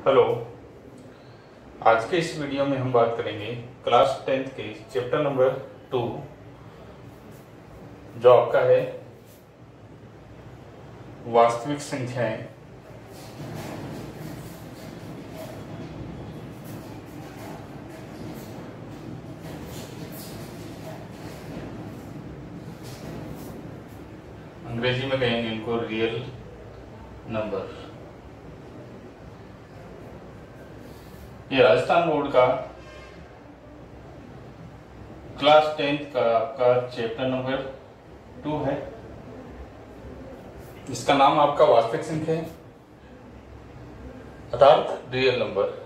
Hello. आज के इस वीडियो में हम बात करेंगे क्लास 10th के चैप्टर नंबर 2 जो आपका है वास्तविक संख्याएं। अंग्रेजी में कहेंगे इनको रियल नंबर। ये राजस्थान बोर्ड का क्लास 10th का आपका चैप्टर नंबर 2 है। इसका नाम आपका वास्तविक संख्या है अर्थात रियल नंबर।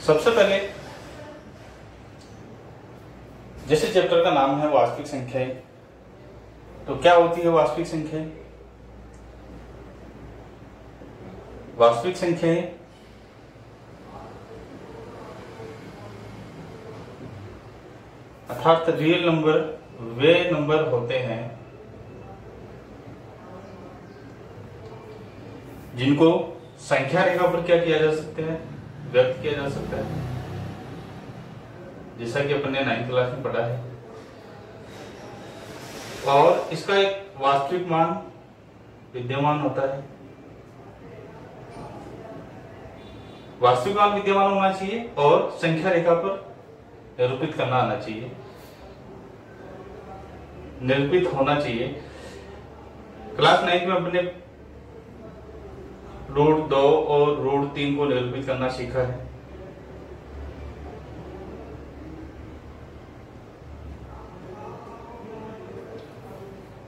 सबसे पहले जैसे चैप्टर का नाम है वास्तविक संख्याएं, तो क्या होती है वास्तविक संख्याएं? वास्तविक संख्याएं अर्थात रियल नंबर वे नंबर होते हैं जिनको संख्या रेखा पर क्या किया जा सकता है, व्यक्त किया जा सकता है, जैसा कि अपन ने 9th क्लास में पढ़ा है। और इसका एक वास्तविक मान विद्यमान होता है। वास्तविक मान विद्यमान होना चाहिए और संख्या रेखा पर निरूपित करना आना चाहिए, निरूपित होना चाहिए। क्लास 9 में अपने रूट 2 और रूट 3 को निरूपित करना सीखा है।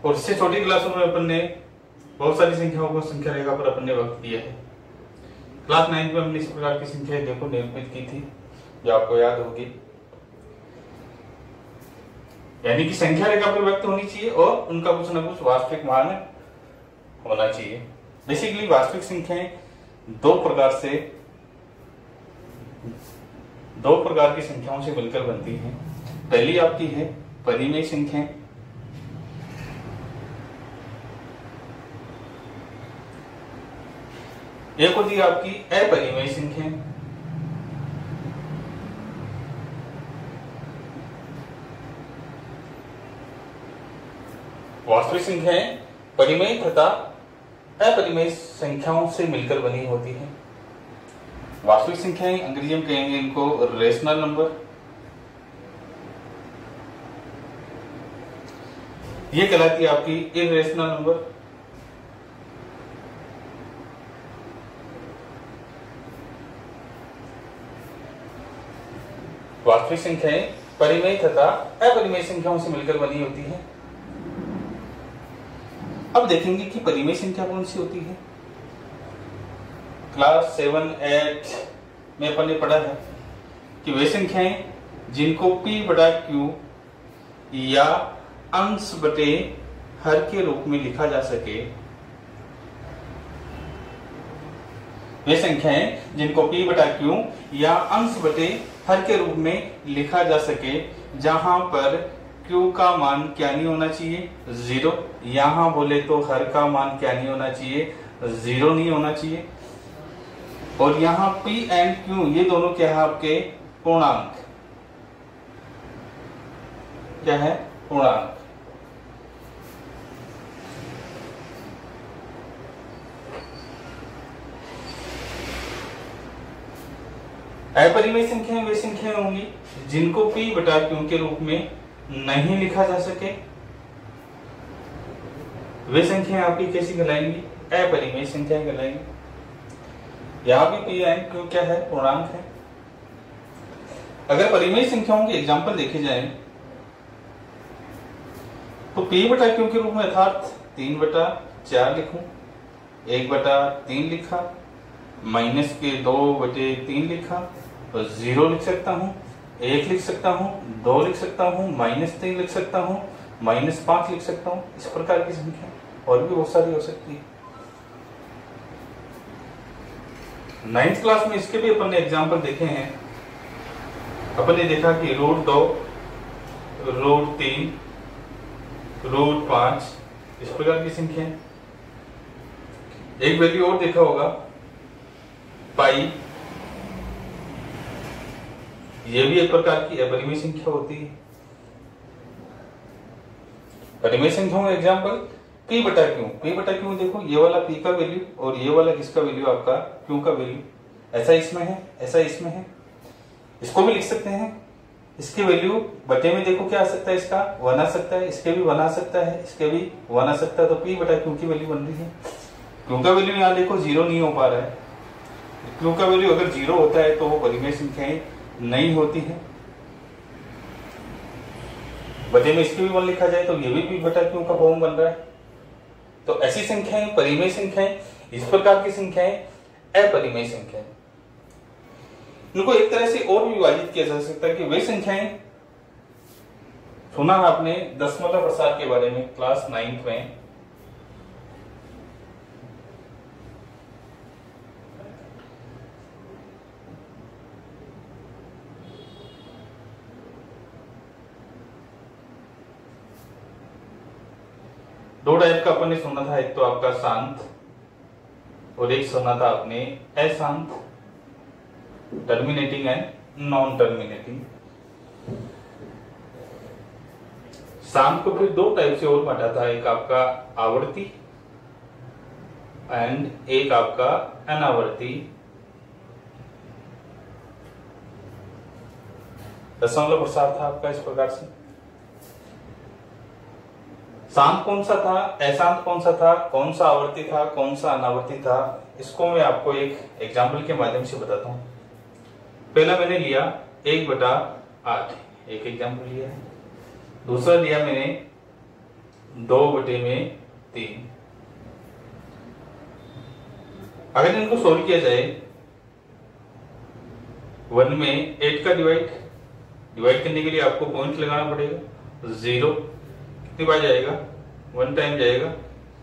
और इससे छोटी क्लासों में अपन ने बहुत सारी संख्याओं को संख्या रेखा पर अपन ने वक्त दिया है। क्लास 9 में हमने इस प्रकार की संख्याएं देखो निरूपित की थी, जो आपको याद होगी। यानी कि संख्या रेखा पर व्यक्त होनी चाहिए और उनका कुछ ना कुछ वास्तविक मान होना चाहिए। बेसिकली वास्तविक संख्याएं दो प्रकार की संख्याओं से मिलकर बनती हैं। पहली आपकी है परिमेय संख्याएं, एक होती है आपकी अपरिमेय संख्याएं। वास्तविक संख्याएं परिमेय तथा अपरिमेय संख्याओं से मिलकर बनी होती हैं। वास्तविक संख्याएं अंग्रेजी में कहेंगे इनको रेशनल नंबर। ये कहलाती है आपकी इरेशनल नंबर। वास्तविक संख्याएं परिमेय तथा अपरिमेय संख्याओं से मिलकर बनी होती है। अब देखेंगे कि परिमेय संख्या कौन सी होती है। क्लास 7, 8 में अपन ने पढ़ा है कि वे संख्याएं जिनको P बटा Q या अंश बटे हर के रूप में लिखा जा सके, वे संख्याएं जिनको P बटा Q या अंश बटे हर के रूप में लिखा जा सके, जहां पर Q का मान क्या नहीं होना चाहिए, 0। यहां बोले तो हर का मान क्या नहीं होना चाहिए, 0 नहीं होना चाहिए। और यहां P एंड Q ये दोनों क्या है आपके पूर्णांक, क्या है पूर्णांक। अपरिमेय संख्याएं वे संख्याएं होंगी जिनको P बटा Q के रूप में नहीं लिखा जा सके। वे संख्याएं आपकी कैसी कहलाएंगी, अपरिमेय संख्याएं कहलाएंगी। यहां भी P एंड Q क्या है, पूर्णांक है। अगर परिमेय संख्याओं के एग्जाम्पल देखे जाएं तो P बटा Q के रूप में अर्थात 3 बटा 4 लिखूं, 1 बटा 3 लिखा, माइनस के 2 बटे 3 लिखा, तो 0 लिख सकता हूं, 1 लिख सकता हूं, 2 लिख सकता हूं, -3 लिख सकता हूं, -5 लिख सकता हूं। इस प्रकार की संख्या और भी बहुत सारी हो सकती है। 9th क्लास में इसके भी अपन ने एग्जाम्पल देखे हैं। अपन ने देखा कि रूट 2, रूट 3, रूट 5 इस प्रकार की संख्या है। एक वैल्यू और देखा होगा पाई, ये भी एक प्रकार की अपरिमेय संख्या होती है। परिमेय संख्याओं का एग्जाम्पल पी बटा क्यू। पी बटा क्यू देखो, ये वाला पी का वैल्यू और ये वाला किसका वैल्यू, आपका क्यू का वैल्यू। ऐसा इसमें है, ऐसा इसमें है। इसको भी लिख सकते हैं, इसकी वैल्यू बटे में देखो क्या आ सकता है, इसका 1 आ सकता है, इसके भी 1 आ सकता है, इसके भी 1 आ सकता है। तो पी बटा क्यू की वैल्यू बन रही है। क्यू का वैल्यू यहाँ देखो 0 नहीं हो पा रहा है। क्यू का वैल्यू अगर 0 होता है तो वो परिमेय संख्याएं नहीं होती है। बटे में इसकी भी 1 लिखा जाए तो ये भी पी बटा क्यू का फॉर्म बन रहा है। तो ऐसी संख्याएं परिमेय संख्याएं, इस प्रकार की संख्याएं अपरिमेय संख्याएं। इनको एक तरह से और भी विभाजित किया जा सकता है कि वे संख्याएं, सुना आपने दशमलव प्रसार के बारे में क्लास 9th में, दो टाइप का अपन ने सुना था, एक तो आपका शांत और एक सुना था आपने अशांत, टर्मिनेटिंग एंड नॉन टर्मिनेटिंग। शांत को फिर दो टाइप से और बांटा था, एक आपका आवर्ती एंड एक आपका अनावर्ती। दशमलव प्रसार था आपका इस प्रकार से। शांत कौन सा था, अशांत कौन सा था, कौन सा आवर्ती था, कौन सा अनावर्ती था, इसको मैं आपको एक एग्जाम्पल के माध्यम से बताता हूं। पहला मैंने लिया 1/8, एक एग्जाम्पल लिया है। दूसरा लिया मैंने 2/3। अगर इनको सोल्व किया जाए, 1 में 8 का डिवाइड करने के लिए आपको पॉइंट लगाना पड़ेगा 0, कितनी बार जाएगा, 1 टाइम जाएगा,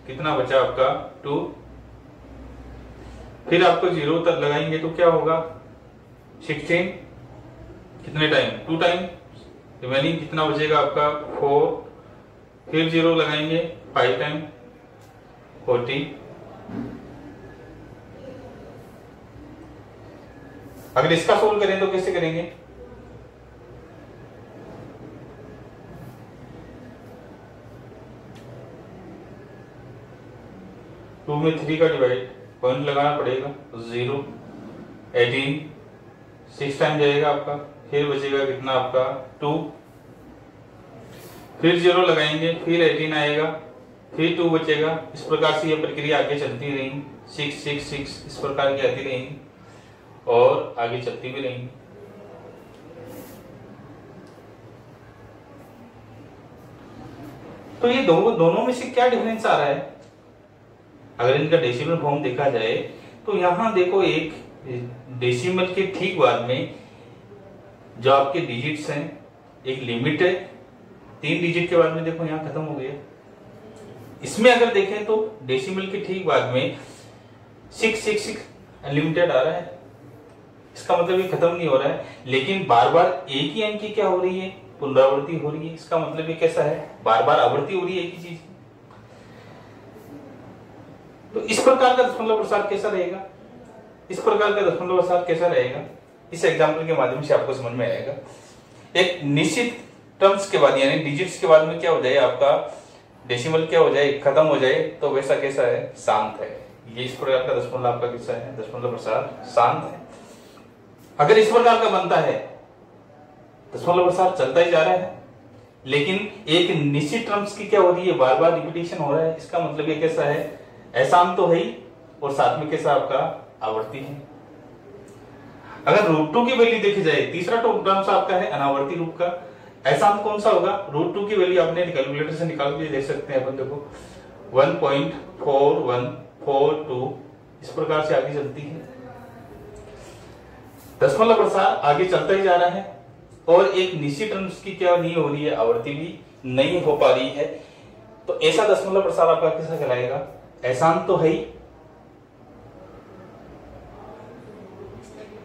कितना बचा आपका 2। फिर आपको 0 तक लगाएंगे तो क्या होगा 16, कितने टाइम 2 टाइम, रिमेनिंग कितना बचेगा आपका 4। फिर 0 लगाएंगे 5 टाइम 40। अगर इसका सोल्व करें तो कैसे करेंगे, 2 में 3 का डिवाइड, पॉइंट लगाना पड़ेगा 0, 18, 6 टाइम जाएगा आपका, फिर बचेगा कितना आपका 2। फिर 0 लगाएंगे, फिर 18 आएगा, फिर 2 बचेगा। इस प्रकार से ये प्रक्रिया आगे चलती रहेगी, 6 6 6 इस प्रकार की आती रहेंगी और आगे चलती भी रहेंगी। तो ये दोनों में से क्या डिफरेंस आ रहा है, अगर इनका डेसिमल फॉर्म देखा जाए तो यहां देखो एक डेसिमल के ठीक बाद में जो आपके डिजिट्स हैं, एक लिमिट है 3 डिजिट के बाद में, देखो यहां खत्म हो गया। इसमें अगर देखें तो डेसिमल के ठीक बाद में 666 अनलिमिटेड आ रहा है। इसका मतलब ये खत्म नहीं हो रहा है, लेकिन बार बार एक ही अंक की क्या हो रही है, पुनरावृत्ति हो रही है। इसका मतलब ये कैसा है, बार बार आवृत्ति हो रही है एक ही चीज। तो इस प्रकार का दशमलव प्रसार कैसा रहेगा, इस प्रकार का दशमलव प्रसार कैसा रहेगा, इस एग्जाम्पल के माध्यम से आपको समझ में आएगा। एक निश्चित टर्म्स के बाद यानी डिजिट्स के बाद में क्या हो जाए, आपका डेसिमल क्या हो जाए, खत्म हो जाए, तो वैसा कैसा है, शांत है। ये इस प्रकार का दशमलव आपका कैसा है, दशमलव प्रसार शांत है। अगर इस प्रकार का बनता है, दशमलव प्रसार चलता ही जा रहा है, लेकिन एक निश्चित टर्म्स की क्या हो रही है, बार बार रिपीटेशन हो रहा है, इसका मतलब ये कैसा है, अशांत तो है ही और साथ में कैसा आपका आवर्ती है। अगर √2 की वैल्यू देखी जाए, तीसरा टर्म्स आपका है अनावर्ती रूप का। अशांत कौन सा होगा, √2 की वैल्यू आपने कैलकुलेटर से निकाल के देख सकते हैं अपन, देखो 1.4142 इस प्रकार से आगे चलती है। दशमलव प्रसार आगे चलता ही जा रहा है और एक निश्चित टर्म्स की क्या नहीं हो रही है, आवर्ती भी नहीं हो पा रही है। तो ऐसा दशमलव प्रसार आपका कैसा कहलाएगा, अशांत तो है ही,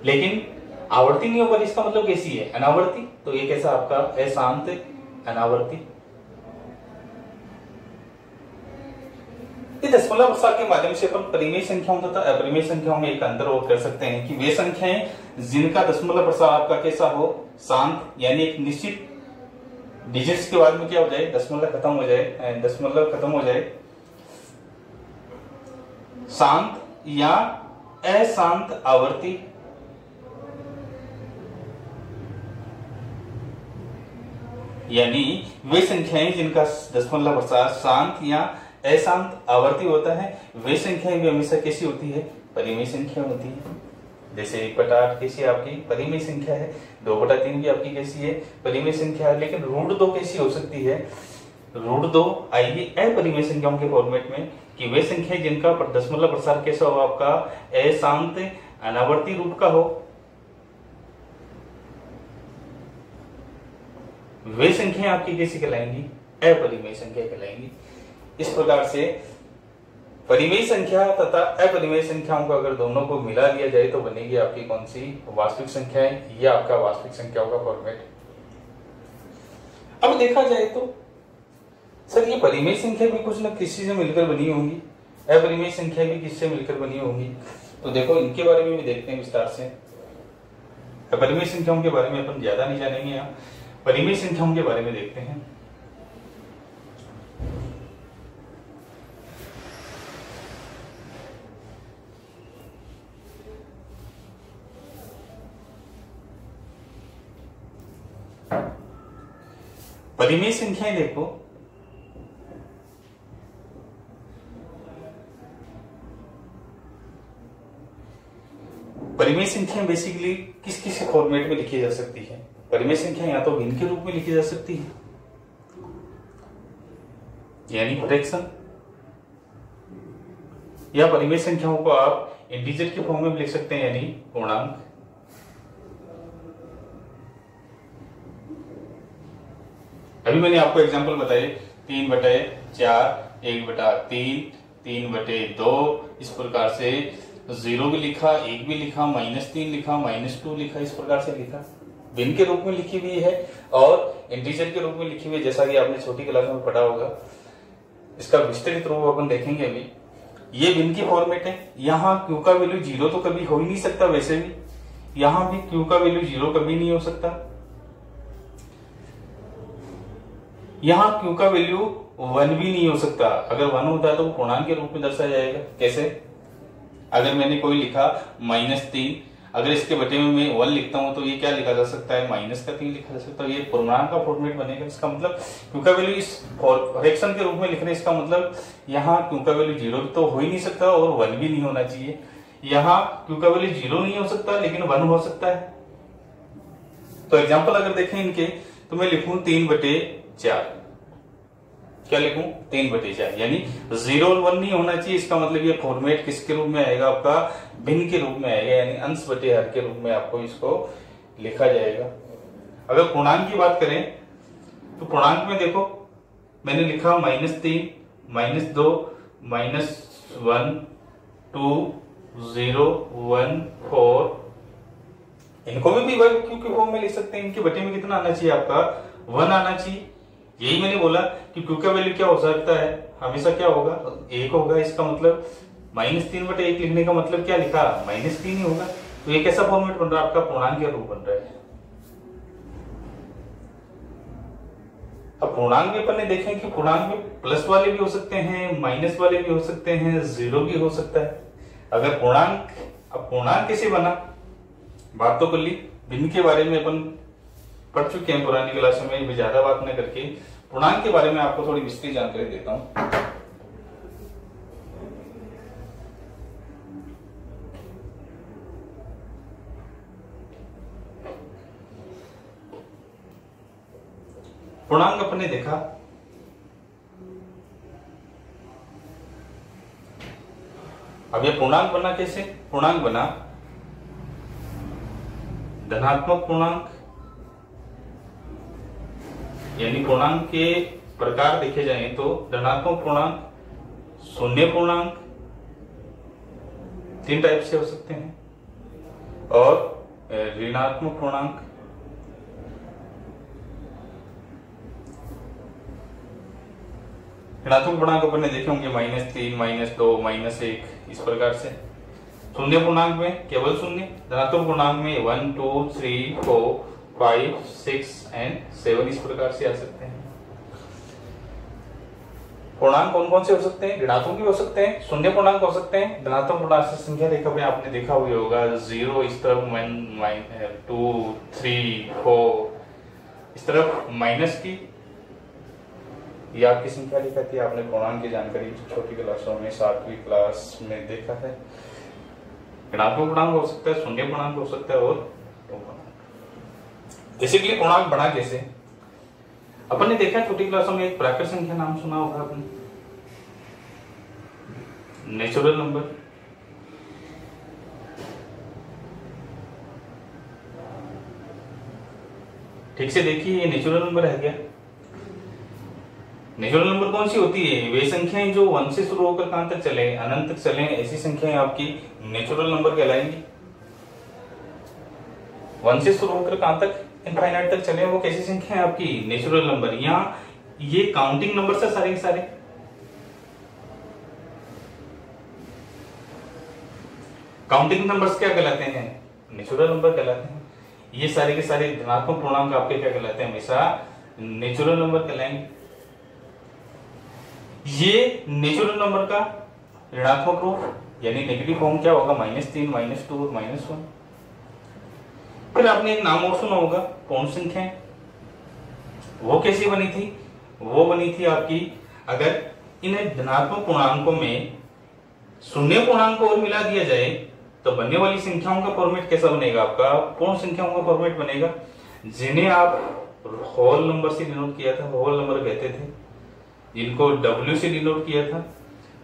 लेकिन आवर्ती नहीं हो पा रही। इसका मतलब कैसी है, अनावर्ती। तो ये कैसा आपका अशांत अनावर्ती। इस दशमलव प्रसार के माध्यम से अपन परिमेय संख्याओं तथा अपरिमेय संख्याओं में एक अंतर और कर सकते हैं कि वे संख्याएं जिनका दशमलव प्रसार आपका कैसा हो, शांत, यानी एक निश्चित डिजिट्स के बाद में क्या हो जाए, दशमलव खत्म हो जाए, शांत या अशांत आवर्ती, यानी वे संख्याएं जिनका दशमलव प्रसार शांत या अशांत आवर्ती होता है, वे संख्याएं भी हमेशा कैसी होती है, परिमेय संख्या होती है। जैसे 1/8 कैसी आपकी परिमेय संख्या है, 2/3 भी आपकी कैसी है, परिमेय संख्या है। लेकिन √2 कैसी हो सकती है, √2 आएगी अपरिमेय संख्याओं के फॉर्मेट में, कि वे संख्या जिनका दशमलव प्रसार कैसा हो, आपका अशांत अनावर्ती रूप का हो, वे संख्या आपकी कैसी कहलाएंगी, अपरिमेय संख्या कहलाएंगी। इस प्रकार से परिमेय संख्या तथा अपरिमेय संख्याओं को अगर दोनों को मिला दिया जाए तो बनेगी आपकी कौन सी, वास्तविक संख्याएं, या आपका वास्तविक संख्याओं का फॉर्मेट। अब देखा जाए तो सर ये परिमेय संख्या भी कुछ न किसी से मिलकर बनी होंगी, अपरिमेय संख्या भी किससे मिलकर बनी होंगी। तो देखो इनके बारे में भी देखते हैं विस्तार से। अपरिमेय संख्याओं के बारे में अपन ज्यादा नहीं जानेंगे, यहाँ परिमेय संख्याओं के बारे में देखते हैं। परिमेय संख्याएं देखो, परिमेय संख्याएं बेसिकली किस किस फॉर्मेट में लिखी जा सकती है। परिमेय संख्या या तो भिन्न के रूप में लिखी जा सकती है, यानी फ्रैक्शन, या परिमेय संख्याओं को आप इंटीजर के फॉर्म में लिख सकते हैं, यानी पूर्णांक। अभी मैंने आपको एग्जांपल बताए 3/4, 1/3, 3/2, इस प्रकार से 0 भी लिखा, 1 भी लिखा, -3 लिखा, -2 लिखा, इस प्रकार से लिखा। भिन्न के रूप में लिखी हुई है और इंटीजर के रूप में लिखी हुई है, जैसा कि आपने छोटी क्लास में पढ़ा होगा। इसका विस्तृत रूप अपन देखेंगे अभी। ये भिन्न की फॉर्मेट है। यहाँ Q का वैल्यू 0 तो कभी हो ही नहीं सकता, वैसे भी यहाँ भी Q का वैल्यू 0 कभी नहीं हो सकता। यहाँ Q का वैल्यू 1 भी नहीं हो सकता। अगर 1 होता है तो वो पूर्णांक के रूप में दर्शाया जाएगा। कैसे? अगर मैंने कोई लिखा -3, अगर इसके बटे में मैं 1 लिखता हूं तो ये क्या लिखा जा सकता है, -3 लिखा जा सकता है। ये पूर्णांक का फॉर्मेट बनेगा। इसका मतलब Q का वैल्यू इस फ्रैक्शन के रूप में लिखने, इसका मतलब यहाँ Q का वैल्यू 0 तो हो ही नहीं सकता और 1 भी नहीं होना चाहिए। यहाँ Q का वैल्यू 0 नहीं हो सकता लेकिन 1 हो सकता है। तो एग्जाम्पल अगर देखें इनके, तो मैं लिखूं 3/4। क्या लिखूं? 3/4, यानी 0 और 1 नहीं होना चाहिए। इसका मतलब ये फॉर्मेट किसके रूप में आएगा, आपका भिन्न के रूप में आएगा, यानी अंश बटे हर के रूप में आपको इसको लिखा जाएगा। अगर पूर्णांक की बात करें तो पूर्णांक में देखो मैंने लिखा -3, -2, -1, 2, 0, 1, 4। इनको भी Q के फॉर्म में लिख सकते हैं। इनके बटे में कितना आना चाहिए, आपका 1 आना चाहिए। यही मैंने बोला कि Q का वैल्यू क्या हो सकता है, हमेशा क्या होगा, 1 होगा। इसका मतलब -3/1 लिखने का मतलब क्या लिखा, -3 ही होगा। तो ये कैसा फॉर्मेट बन रहा है, आपका पूर्णांक के रूप बन रहा है। अब पूर्णांक भी अपन ने देखें कि पूर्णांक में प्लस वाले भी हो सकते हैं, माइनस वाले भी हो सकते हैं, 0 भी हो सकता है। अगर पूर्णांक, अब पूर्णांक कैसे बना, बात तो कर ली। भिन्न के बारे में अपन पढ़ चुके हैं पुरानी क्लास में, ज्यादा बात न करके पूर्णांक के बारे में आपको थोड़ी विस्तृत जानकारी देता हूं। पूर्णांक अपन ने देखा, अब ये पूर्णांक बना कैसे, पूर्णांक बना धनात्मक पूर्णांक, यानी पूर्णांक के प्रकार देखे जाए तो धनात्मक पूर्णांक, शून्य पूर्णांक, 3 टाइप से हो सकते हैं, और ऋणात्मक पूर्णांक। ऋणात्मक पूर्णांक अपन ने देखे होंगे -3, -2, -1 इस प्रकार से। शून्य पूर्णांक में केवल शून्य, धनात्मक पूर्णांक में 1, 2, 3, 4, 5, 6 एंड 7 इस प्रकार से आ सकते हैं। पूर्णांक कौन कौन से हो सकते हैं? ऋणात्मक भी हो सकते हैं, शून्य पूर्णांक हो सकते हैं, धनात्मक पूर्णांक से संख्या रेखा में आपने देखा हुआ होगा 0 इस तरफ 2, 3, 4 इस तरफ माइनस की, ये आपकी संख्या रेखा थी। आपने पूर्णांक की जानकारी छोटी क्लासों में 7वीं क्लास में देखा है। ऋणात्मक पूर्णांक हो सकता है, शून्य पूर्णांक हो सकता है और बेसिकली पूर्णांक बना कैसे? अपन ने देखा छोटी क्लासों में एक प्राकृत संख्या नाम सुना होगा आपने, नेचुरल नंबर। ठीक से देखिए, ये नेचुरल नंबर है क्या? नेचुरल नंबर कौन सी होती है? वे संख्याएं जो 1 से शुरू होकर कहां तक चले, अनंत तक चले, ऐसी संख्याएं आपकी नेचुरल नंबर कहलाएंगी। 1 से शुरू होकर कहां तक, इनफाइनाइट तक चले, वो कैसी संख्या है आपकी? Natural number. यहाँ ये काउंटिंग नंबर से सारे के सारे। काउंटिंग नंबर्स क्या कहलाते हैं? नेचुरल नंबर कहलाते हैं। ये सारे के सारे धनात्मक पूर्णांक आपके क्या कहलाते हैं? हमेशा नेचुरल नंबर कहलाएंगे। ये नेचुरल नंबर का ऋणात्मक रूप यानी नेगेटिव फॉर्म क्या होगा? -3, -2 और -1। फिर आपने एक नाम और सुना होगा, पूर्ण संख्या। वो कैसी बनी थी? वो बनी थी आपकी, अगर इन धनात्मक पूर्णांकों में शून्य पूर्णांक और मिला दिया जाए तो बनने वाली संख्याओं का फॉर्मेट कैसा बनेगा? आपका पूर्ण संख्याओं का फॉर्मेट बनेगा, जिन्हें आप होल नंबर से डिनोट किया था, होल नंबर कहते थे, जिनको W से डिनोट किया था,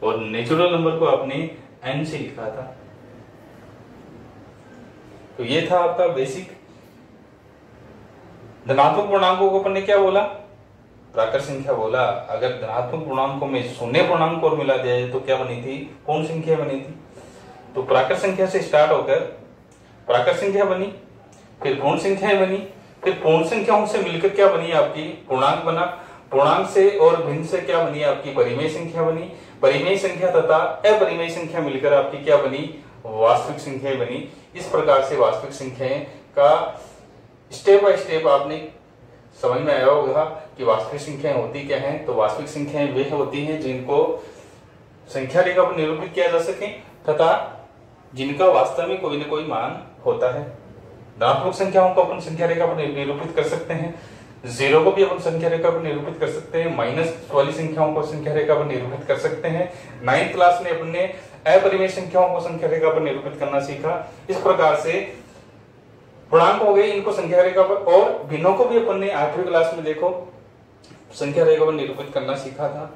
और नेचुरल नंबर को आपने N से लिखा था। तो ये था आपका बेसिक। धनात्मक पूर्णांकों को अपन ने क्या बोला? प्राकृत संख्या बोला। अगर धनात्मक पूर्णांकों में शून्य पूर्णांक और मिला दिया जाए तो क्या बनी थी? पूर्ण संख्या बनी थी। तो प्राकृत संख्या से स्टार्ट होकर प्राकृत संख्या बनी, फिर पूर्ण संख्या बनी, फिर पूर्ण संख्याओं से मिलकर क्या बनी? आपकी पूर्णांक बना। पूर्णांक से और भिन्न से क्या बनी? आपकी परिमेय संख्या बनी। परिमेय संख्या तथा अपरिमेय संख्या मिलकर आपकी क्या बनी? वास्तविक संख्या बनी। इस प्रकार से वास्तविक संख्याएं का स्टेप बाय स्टेप आपने समझ में आया होगा कि वास्तविक संख्याएं होती क्या हैं। तो वास्तविक संख्याएं वे होती हैं जिनको संख्या रेखा पर निरूपित किया जा सके तथा जिनका वास्तव में कोई न कोई मान होता है। धनात्मक संख्याओं को अपन संख्या रेखा पर निरूपित कर सकते हैं, 0 को भी अपन संख्या रेखा पर निरूपित कर सकते हैं, माइनस वाली संख्याओं को संख्या रेखा पर निरूपित कर सकते हैं। 9th क्लास में अपन ने अपरिमेय संख्याओं को संख्या रेखा पर निरूपित करना सीखा। इस प्रकार से पूर्णांक हो गए, इनको संख्या रेखा पर, और भिन्नों को भी अपन ने 8वीं क्लास में देखो संख्या रेखा पर निरूपित करना सीखा था।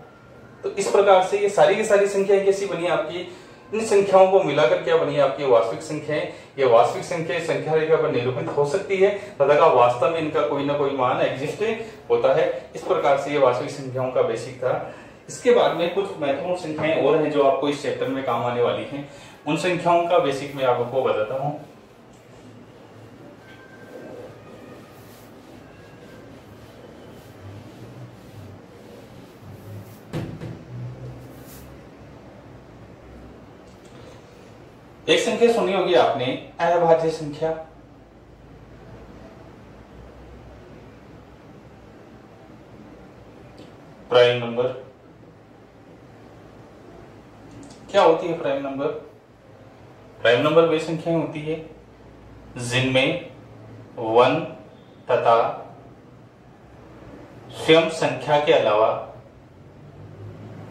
तो इस प्रकार से ये सारी की सारी संख्याएं कैसी बनी? आपकी इन संख्याओं को मिलाकर क्या बनी? आपकी वास्तविक संख्याएं। ये वास्तविक संख्या संख्या रेखा पर निरूपित हो सकती है तथा वास्तव में इनका कोई ना कोई मान एग्जिस्ट होता है। इस प्रकार से ये वास्तविक संख्याओं का बेसिक था। इसके बाद में कुछ महत्वपूर्ण संख्याएं और हैं जो आपको इस चैप्टर में काम आने वाली हैं। उन संख्याओं का बेसिक मैं आपको बताता हूं। एक संख्या सुनी होगी आपने, अभाज्य संख्या। प्राइम नंबर क्या होती है? प्राइम नंबर, प्राइम नंबर वे संख्याएं होती है जिनमें 1 तथा स्वयं संख्या के अलावा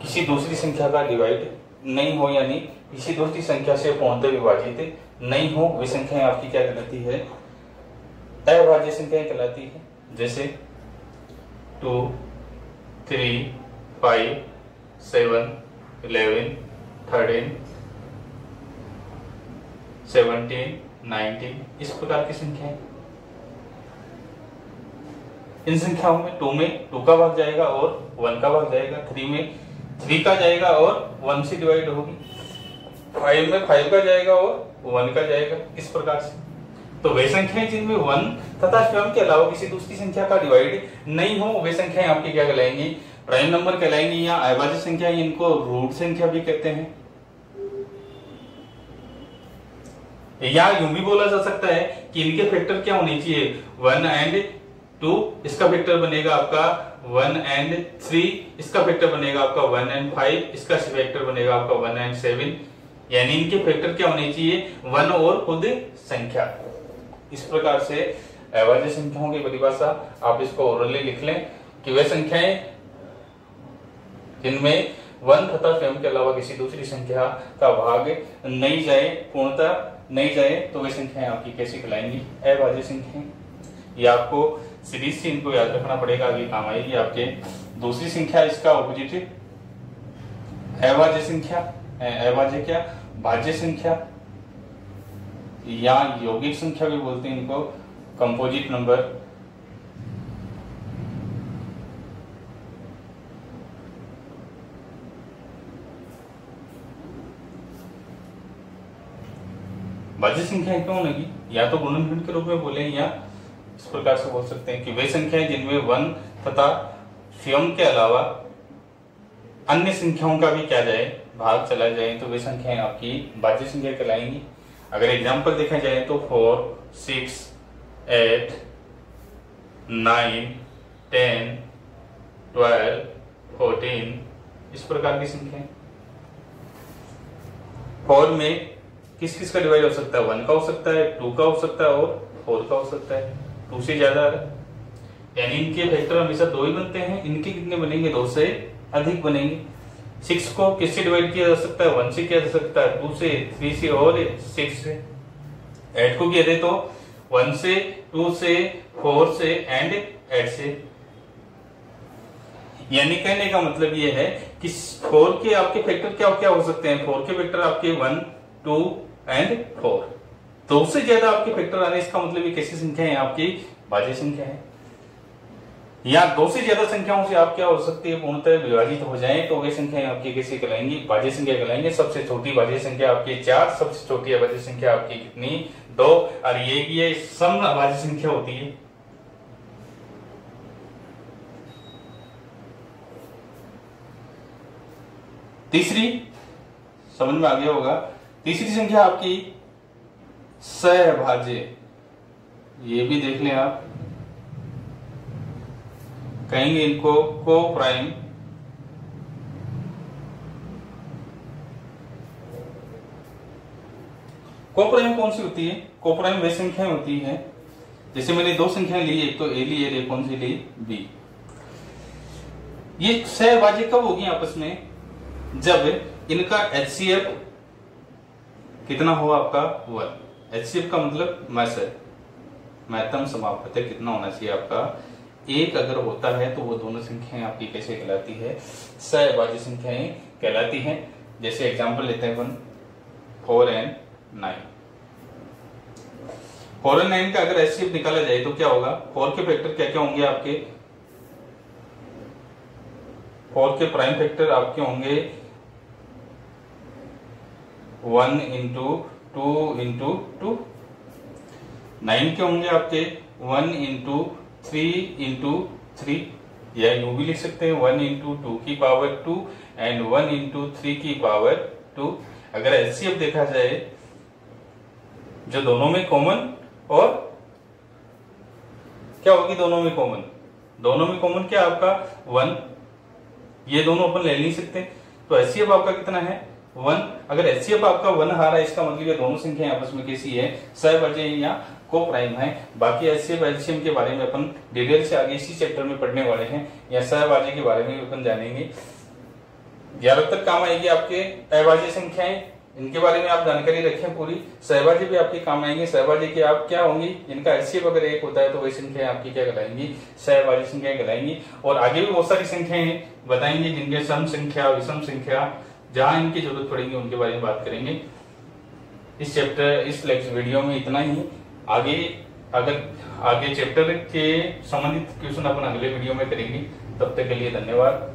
किसी दूसरी संख्या का डिवाइड नहीं हो, यानी किसी दूसरी संख्या से पूर्णतः विभाजित नहीं हो, वे संख्याएं आपकी क्या कहलाती है? अभाज्य संख्याएं कहलाती है। जैसे 2, 3, 5, 7, 11, 13, 17, 19 इस प्रकार की संख्याएं। इन संख्याओं में 2 में 2 का भाग जाएगा और 1 का भाग जाएगा, 3 में 3 का जाएगा और 1 से डिवाइड होगी, 5 में 5 का जाएगा और 1 का जाएगा। इस प्रकार से तो वे संख्याएं जिनमें 1 तथा स्वयं के अलावा किसी दूसरी संख्या का डिवाइड नहीं हो, वे संख्याएं आपकी क्या कहलाएंगी? प्राइम नंबर कहलाएंगे या अभाज्य संख्या, इनको रूट संख्या भी कहते हैं। या यूं भी बोला जा सकता है कि इनके फैक्टर क्या होने चाहिए, 1 एंड 2, इसका फैक्टर बनेगा आपका 1 एंड 3, इसका फैक्टर बनेगा आपका 1 एंड 5, इसका फैक्टर बनेगा आपका 1 एंड 7। यानी इनके फैक्टर क्या होने चाहिए, 1 और खुद संख्या। इस प्रकार से अभाज्य संख्याओं की परिभाषा आप इसको ओरली लिख लें कि वे संख्याएं जिनमें 1 तथा स्वयं के अलावा किसी दूसरी संख्या का भाग नहीं जाए, पूर्णतः नहीं जाए, तो वे संख्याएं आपकी कैसी कहलाएंगी, अभाज्य संख्याएं। ये आपको सीरीज से इनको याद रखना पड़ेगा, आगे काम आएगी आपके। दूसरी संख्या इसका ऑपोजिट अभाज्य संख्या, अभाज्य क्या, भाज्य संख्या या यौगिक संख्या भी बोलते हैं इनको, कंपोजिट नंबर। भाज्य संख्या क्यों होगी, या तो गुणनखंड के रूप में बोले या इस प्रकार से बोल सकते हैं कि वे संख्याएं जिनमें 1 तथा स्वयं के अलावा अन्य संख्याओं का भी क्या जाए, भाग चला जाए, तो वे संख्याएं आपकी भाज्य संख्या कहलाएंगी। अगर एग्जांपल देखा जाए तो 4, 6, 8, 9, 10, 12, 14 इस प्रकार की संख्याएं। 4 में किस किस का डिवाइड हो सकता है, 1 का हो सकता है, 2 का हो सकता है और 4 का हो सकता है, 2 से ज्यादा। यानी इनके फैक्टर हमेशा 2 ही बनते हैं, इनके कितने बनेंगे, 2 से अधिक बनेंगे। 6 को किससे डिवाइड किया जा सकता है, 1 से किया जा सकता है, 2 से, 3 से और 6 से। 8 को किया दे तो 1 से, 2 से, 4 से एंड 8 से। यानी कहने का मतलब ये है कि 4 के आपके फैक्टर क्या क्या हो सकते हैं, 4 के फैक्टर आपके 1, 2 एंड 4। 2 से ज्यादा आपके फैक्टर आने, इसका मतलब ये कैसी संख्या है, आपकी भाज्य संख्या है। या 2 से ज्यादा संख्याओं से आप क्या हो सकती है, पूर्णतः विभाजित हो जाएं, तो वे संख्याएं आपकी कैसी कहलाएंगी, भाज्य संख्या कहलाएंगे। सबसे छोटी भाज्य संख्या आपकी 4, सबसे छोटी अभाज्य संख्या आपकी कितनी, 2, और ये सम अभाज्य संख्या होती है। तीसरी समझ में आ गया होगा, तीसरी संख्या आपकी सहभाज्य, ये भी देख लें आप, कहेंगे इनको को प्राइम। को प्राइम कौन सी होती है, को प्राइम वे संख्याएं होती हैं, जैसे मैंने 2 संख्याएं ली, एक तो ए ली, एक कौन सी ली, बी। ये सहभाज्य कब होगी आपस में, जब इनका HCF कितना हो आपका 1। HCF का मतलब महत्तम समापवर्तक कितना होना चाहिए आपका, 1 अगर होता है तो वो दोनों संख्याएं आपकी कैसे कहलाती है, सहभाज्य संख्याएं कहलाती हैं। जैसे एग्जांपल लेते हैं अपन 4 एंड 9। 4 और 9 का अगर HCF निकाला जाए तो क्या होगा, 4 के फैक्टर क्या क्या होंगे आपके, 4 के प्राइम फैक्टर आपके होंगे 1 इंटू 2 इंटू 2। 9 के होंगे आपके 1 इंटू 3 इंटू 3, या यूं भी लिख सकते हैं 1 इंटू 2 की पावर 2 एंड 1 इंटू 3 की पावर 2। अगर एलसीएम देखा जाए जो दोनों में कॉमन, और क्या होगी दोनों में कॉमन, दोनों में कॉमन क्या आपका 1, ये दोनों अपन ले नहीं सकते, तो एचसीएफ आपका कितना है 1। अगर एचसीएफ आपका 1 आ रहा है, इसका मतलब ये दोनों संख्याएं आपस में कैसी है, सहभाज्य या को प्राइम है। बाकी एचसीएफ एलसीएम के बारे में अपन डिटेल से आगे इसी चैप्टर में पढ़ने वाले हैं, या सहभाज्य के बारे में अपन जानेंगे। ज्यादातर काम आएगी आपके अभाज्य संख्याएं, इनके बारे में आप जानकारी रखें पूरी। सहभाज्य भी आपके काम आएंगे, सहभाज्य की आप क्या होंगी, इनका एचसीएफ अगर 1 होता है तो वही संख्याएं आपकी क्या कहलाएंगी, सहभाज्य संख्याएं कहलाएंगी। और आगे भी बहुत सारी संख्याएं बताएंगे जिनके सम संख्या, विषम संख्या, जहां इनकी जरूरत पड़ेगी उनके बारे में बात करेंगे। इस चैप्टर, इस वीडियो में इतना ही। आगे चैप्टर के संबंधित क्वेश्चन अपन अगले वीडियो में करेंगे। तब तक के लिए धन्यवाद।